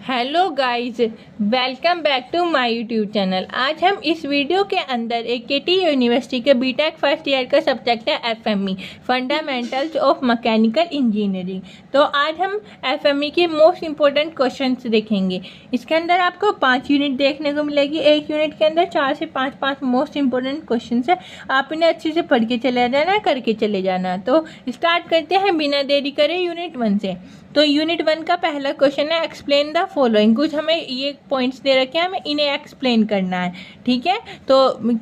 Hello guys, welcome back to my YouTube channel. आज हम इस वीडियो के अंदर एक केटी यूनिवर्सिटी के बीटेक फर्स्ट ईयर का सब्जेक्ट है FME, fundamentals of mechanical engineering. तो आज हम एफएमई के मोस्ट इंपॉर्टेंट क्वेश्चंस देखेंगे। इसके अंदर आपको 5 यूनिट देखने को मिलेगी। एक यूनिट के अंदर 4 से 5 मोस्ट इंपॉर्टेंट क्वेश्चन है। आप इन्हें अच्छे से पढ़ के चले जाना, करके चले जाना। तो स्टार्ट करते हैं बिना देरी करे यूनिट 1 से। तो यूनिट 1 का पहला क्वेश्चन है एक्सप्लेन द फॉलोइंग। कुछ हमें ये पॉइंट्स दे रखे हैं, हमें इन्हें एक्सप्लेन करना है। ठीक है, तो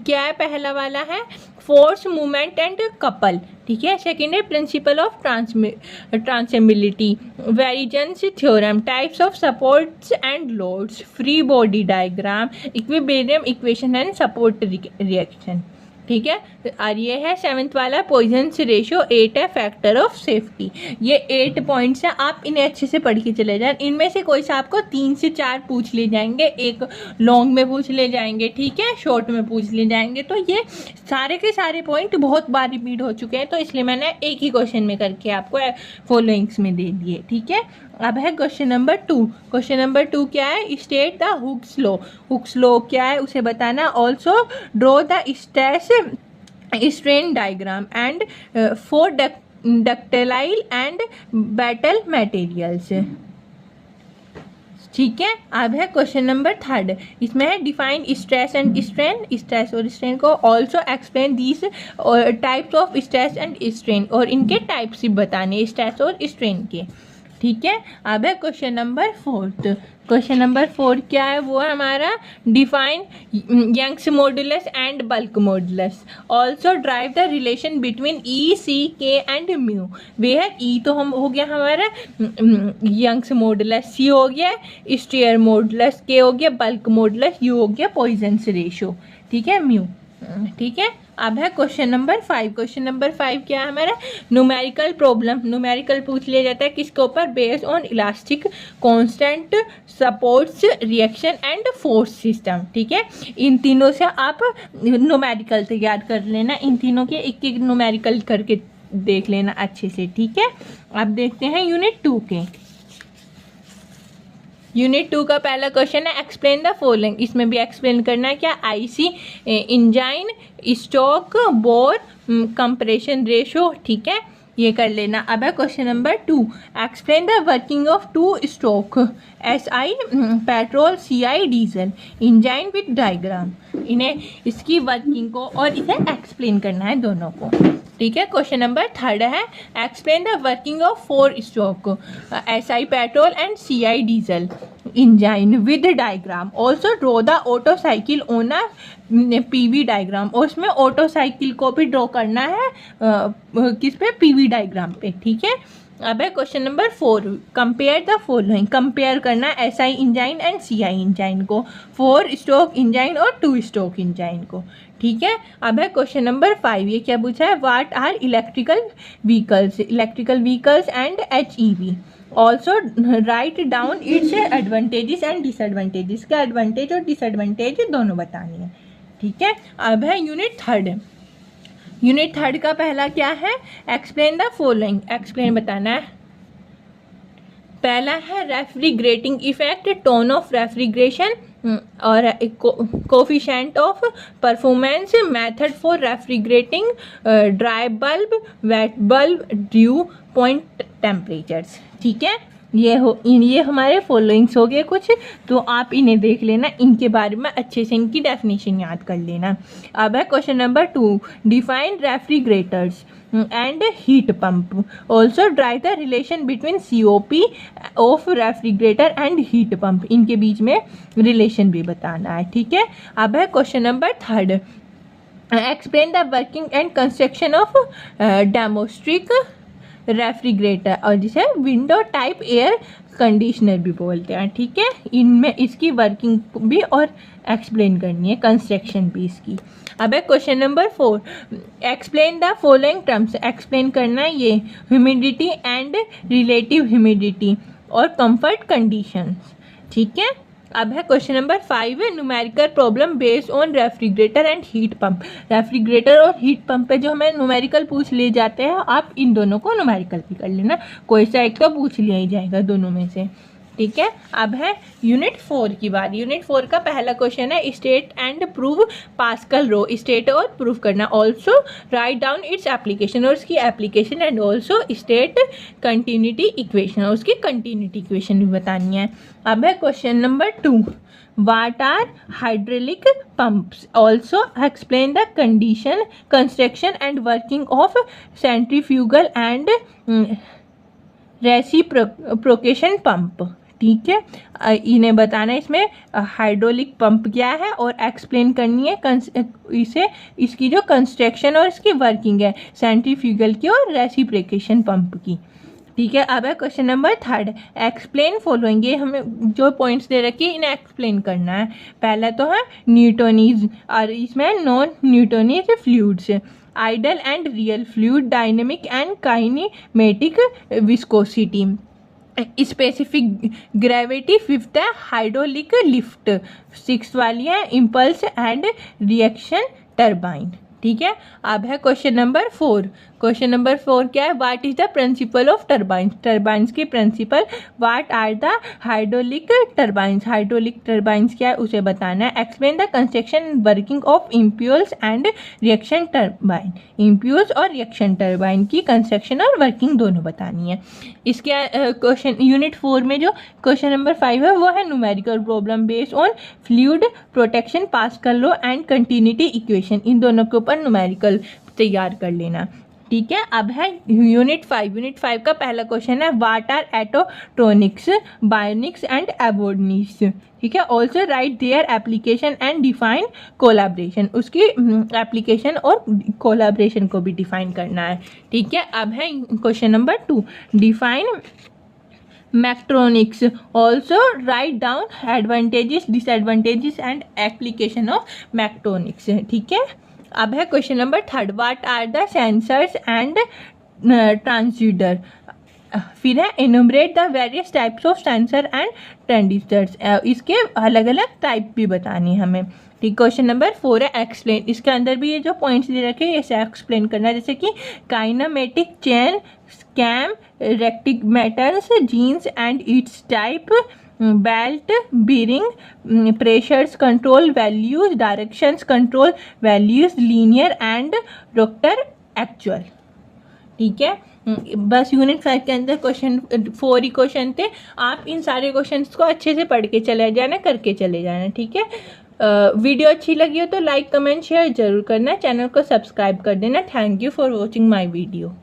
क्या है? पहला वाला है फोर्स, मूवमेंट एंड कपल। ठीक है। सेकेंड है principle of transmissibility, Varignon's theorem, types of supports and loads, free body diagram, equilibrium equation and support reaction. ठीक है। और ये है 7th वाला पॉइजन्स रेशियो, 8 है फैक्टर ऑफ सेफ्टी। ये 8 पॉइंट्स हैं, आप इन्हें अच्छे से पढ़ के चले जाएं। इनमें से कोई सा आपको 3 से 4 पूछ ले जाएंगे, एक लॉन्ग में पूछ ले जाएंगे, ठीक है, शॉर्ट में पूछ ले जाएंगे। तो ये सारे के सारे पॉइंट बहुत बार रिपीट हो चुके हैं, तो इसलिए मैंने एक ही क्वेश्चन में करके आपको फॉलोइंग्स में दे दिए। ठीक है। अब है क्वेश्चन नंबर 2। क्वेश्चन नंबर 2 क्या है? State the Hooke's law. Hooke's law क्या है उसे बताना। Also draw the stress strain diagram and for ductile and battle materials. ठीक है। अब है क्वेश्चन नंबर 3। इसमें है define stress and strain. Stress और स्ट्रेन को also explain this types of stress and strain, और इनके टाइप्स ही बताने स्ट्रेस और स्ट्रेन के। ठीक है। अब है क्वेश्चन नंबर 4। क्वेश्चन नंबर 4 क्या है? वो है हमारा define Young's modulus and bulk modulus, also derive the relation between E, C, K and mu. वे है ई तो हम हो गया हमारा यंग्स मॉडुलस, सी हो गया स्टीयर मॉडुलस, के हो गया बल्क मॉडुलस, यू हो गया पॉइजन्स रेशियो। ठीक है, म्यू। ठीक है। अब है क्वेश्चन नंबर 5। क्वेश्चन नंबर 5 क्या है हमारा? Numerical problem. न्यूमेरिकल पूछ लिया जाता है किसके ऊपर? Based on elastic constant, supports, reaction and force system. ठीक है। इन तीनों से आप न्यूमेरिकल तैयार कर लेना, इन तीनों के एक एक न्यूमेरिकल करके देख लेना अच्छे से। ठीक है। अब देखते हैं यूनिट 2 के। यूनिट 2 का पहला क्वेश्चन है एक्सप्लेन द फॉलोइंग। इसमें भी एक्सप्लेन करना है क्या? IC, engine, stroke, bore, compression ratio. ठीक है, ये कर लेना। अब है question number 2। Explain the working of 2 stroke, SI petrol, CI diesel, engine with diagram. इन्हें इसकी वर्किंग को और इसे एक्सप्लेन करना है दोनों को। ठीक है। क्वेश्चन नंबर 3 है explain the working of 4 stroke, SI petrol and CI diesel, engine with diagram, also draw the Otto cycle on a PV diagram. और उसमें ऑटो साइकिल को भी ड्रॉ करना है किस पे? पीवी डायग्राम पे। ठीक है। अब है question number 4। Compare the following. Compare करना है SI enzyme and CI enzyme को, 4 स्टोक इंजाइन और 2 स्टोक इंजाइन को। ठीक है। अब है क्वेश्चन नंबर 5। ये क्या पूछा है? What are electrical vehicles, electrical vehicles and HEV, also write down its advantages and disadvantages. का एडवांटेज और डिसएडवांटेज दोनों बतानी है। ठीक है। अब है यूनिट 3। यूनिट 3 का पहला क्या है? Explain the following. एक्सप्लेन बताना है। पहला है refrigerating effect, ton of refrigeration और coefficient of performance, method for refrigerating, dry bulb, wet bulb, dew point temperatures. ठीक है। ये हमारे फॉलोइंग्स हो गए कुछ, तो आप इन्हें देख लेना, इनके बारे में अच्छे से इनकी डेफिनेशन याद कर लेना। अब है question number 2। Define refrigerators and heat pump, also derive the relation between COP of refrigerator and heat pump. इनके बीच में रिलेशन भी बताना है। ठीक है। अब है question number 3। Explain the working and construction of domestic refrigerator, और जिसे विंडो टाइप एयर कंडीशनर भी बोलते हैं। ठीक है। इनमें इसकी वर्किंग भी और एक्सप्लेन करनी है, कंस्ट्रक्शन भी इसकी। अब है question number 4। Explain the following terms. Explain करना है ये ह्यूमिडिटी एंड रिलेटिव ह्यूमिडिटी और कंफर्ट कंडीशंस। ठीक है। अब है क्वेश्चन नंबर 5 है numerical problem based on refrigerator and heat pump. Refrigerator और हीट पंप पे जो हमें न्यूमेरिकल पूछ लिए जाते हैं, आप इन दोनों को न्यूमेरिकल भी कर लेना, कोई सा एक तो पूछ लिया ही जाएगा दोनों में से। ठीक है, अब है यूनिट 4 की बात। यूनिट 4 का पहला क्वेश्चन है state and prove Pascal law, state और प्रूव करना। Also write down its application, और उसकी application, and also state continuity equation, और उसकी कंटिन्यूटी इक्वेशन भी बतानी है। अब है question number 2, What are hydraulic pumps? Also explain the condition, construction and working of centrifugal and reciprocation pump। ठीक है, इन्हें बताना है इसमें हाइड्रोलिक पंप क्या है और एक्सप्लेन करनी है इसे, इसकी जो कंस्ट्रक्शन और इसकी वर्किंग है सेंट्रीफ्यूगल की और रेसिप्रोकेशन पंप की। ठीक है, अब है क्वेश्चन नंबर 3, एक्सप्लेन फॉलोइंग। ये हमें जो पॉइंट्स दे रखी है इन्हें एक्सप्लेन करना है। पहला तो है न्यूटोनीज, और इसमें non Newtonian fluids, ideal and real fluid, dynamic and kinematic viscosity, specific gravity, 5th है हाइड्रोलिक लिफ्ट, 6th वाली है इम्पल्स एंड रिएक्शन टरबाइन। ठीक है, अब है क्वेश्चन नंबर 4। क्वेश्चन नंबर 4 क्या है, what is the principle of turbines, turbines की principle. What are the hydraulic turbines, hydraulic turbines क्या है उसे बताना है। Explain the construction and working of impulse and reaction turbine, impulse और रिएक्शन टरबाइन की कंस्ट्रक्शन और वर्किंग दोनों बतानी है। इसके क्वेश्चन यूनिट 4 में जो क्वेश्चन नंबर 5 है वो है numerical problem based on fluid protection, Pascal law and continuity equation, इन दोनों के ऊपर न्यूमेरिकल तैयार कर लेना। ठीक है, अब है यूनिट 5। यूनिट 5 का पहला क्वेश्चन है what are autotronics, bionics and avionics. ठीक है, also write their application and define collaboration, उसकी एप्लीकेशन और कोलाब्रेशन को भी डिफाइन करना है। ठीक है, अब है question number 2, define mechatronics, also write down advantages, disadvantages and application of mechatronics. ठीक है, अब है question number 3, what are the sensors and transducer. फिर है enumerate the various types of sensor and transducers, इसके अलग अलग टाइप भी बतानी है हमें। ठीक, क्वेश्चन नंबर 4 है एक्सप्लेन, इसके अंदर भी ये जो पॉइंट्स दे रखे हैं इसे एक्सप्लेन करना है, जैसे कि काइनेमेटिक चेन, स्कैम, रेक्टिमेटर्स, gears and its type, belt bearing, pressures control values, directions control values, linear and rotor actual. ठीक है, बस यूनिट 5 के अंदर क्वेश्चन 4 ही क्वेश्चन थे। आप इन सारे क्वेश्चंस को अच्छे से पढ़ के चले जाना, करके चले जाना। ठीक है, वीडियो अच्छी लगी हो तो लाइक कमेंट शेयर जरूर करना, चैनल को सब्सक्राइब कर देना। Thank you for watching my video.